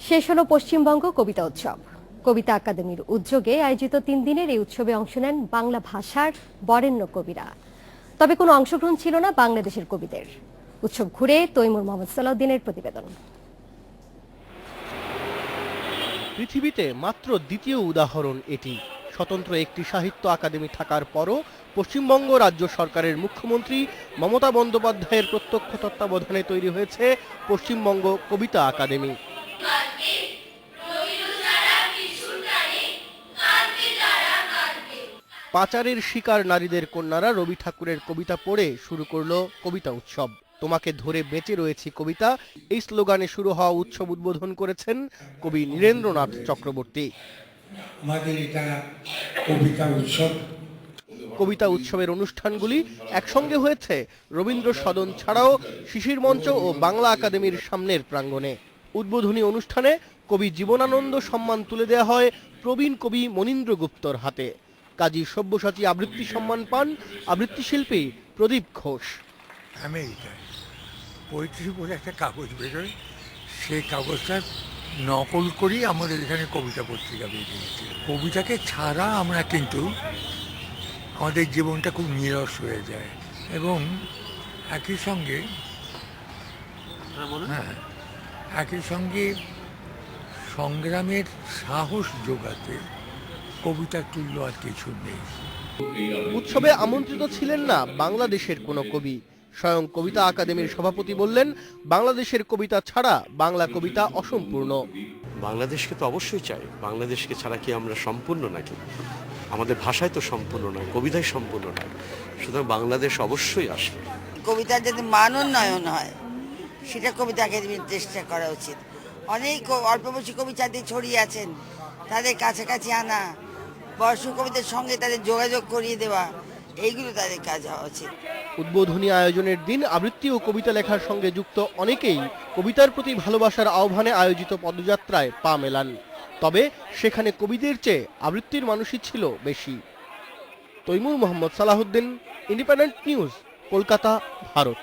শেষ হলো পশ্চিমবঙ্গ কবিতা উৎসব। কবিতা একাডেমির উদ্যোগে আয়োজিত 3 দিনের এই উৎসবে অংশ নেন বাংলা ভাষার বরেণ্য কবিরা। তবে কোনো অংশগ্রহণ ছিল না বাংলাদেশের কবিদের। উৎসব ঘুরে তৈমুর মোহাম্মদ সালাউদ্দিনের প্রতিবেদন। পৃথিবীতে মাত্র দ্বিতীয় উদাহরণ এটি। স্বতন্ত্র একটি সাহিত্য আকাদেমি থাকার পরও পশ্চিমবঙ্গ রাজ্য সরকারের মুখ্যমন্ত্রী মমতা বন্দ্যোপাধ্যায়ের প্রত্যক্ষ তত্ত্বাবধানে তৈরি হয়েছে পশ্চিমবঙ্গ কবিতা আকাদেমি। পাচারের শিকার নারীদের কন্যারা রবি ঠাকুরের কবিতা পড়ে শুরু করলো কবিতা উৎসব। তোমাকে ধরে বেঁচে রয়েছি কবিতা, এই স্লোগানে শুরু হওয়া উৎসব উদ্বোধন করেছেন কবি নীরেন্দ্রনাথ চক্রবর্তী। আমাদের এটা কবিতা উৎসব। কবিতা উৎসবের অনুষ্ঠানগুলি একসঙ্গে হয়েছে রবীন্দ্র সদন ছাড়াও শিশির মঞ্চ ও বাংলা একাডেমির সামনের প্রাঙ্গণে। উদ্বোধনী অনুষ্ঠানে কবি জীবনানন্দ সম্মান তুলে দেওয়া হয় প্রবীণ কবি মনীন্দ্র গুপ্তর হাতে। কাজী সব্যসাচী আবৃত্তি সম্মান পান আবৃত্তি শিল্পী প্রদীপ ঘোষ। আমেরিকায় পোয়েট্রি বলে একটা কাগজ বেরোয়, সেই কাগজটা নকল করি আমাদের এখানে কবিতা পত্রিকা বেরিয়েছে। কবিতাকে ছাড়া আমরা কিন্তু আমাদের জীবনটা খুব নিরস হয়ে যায় এবং একই সঙ্গে একই সঙ্গে সংগ্রামের সাহস যোগাতে কবিতার তুল্য আর কিছু নেই। উৎসবে আমন্ত্রিত ছিলেন না বাংলাদেশের কোনো কবি। স্বয়ং কবিতা আকাদেমির সভাপতি বললেন, বাংলাদেশের কবিতা ছাড়া বাংলা কবিতা অসম্পূর্ণ। বাংলাদেশকে তো অবশ্যই চাই, বাংলাদেশকে ছাড়া কি আমরা সম্পূর্ণ নাকি? আমাদের ভাষায় তো সম্পূর্ণ নয়, কবিতায় সম্পূর্ণ নয়, সুতরাং বাংলাদেশ অবশ্যই আসবে। কবিতার যদি মান উন্নয়ন হয় সেটা কবিতা একাডেমির চেষ্টা করা উচিত। অনেক অল্প বয়সী কবি চারদিকে ছড়িয়ে আছেন, তাদের কাছাকাছি আনা, বয়স্ক কবিদের সঙ্গে তাদের যোগাযোগ করিয়ে দেওয়া, এইগুলো তাদের কাজ হওয়া উচিত। উদ্বোধনী আয়োজনের দিন আবৃত্তি ও কবিতা লেখার সঙ্গে যুক্ত অনেকেই কবিতার প্রতি ভালোবাসার আহ্বানে আয়োজিত পদযাত্রায় পা মেলান। তবে সেখানে কবিদের চেয়ে আবৃত্তির মানুষই ছিল বেশি। Taimur Mohammad Salauddin, Independent News, Kolkata, Bharat.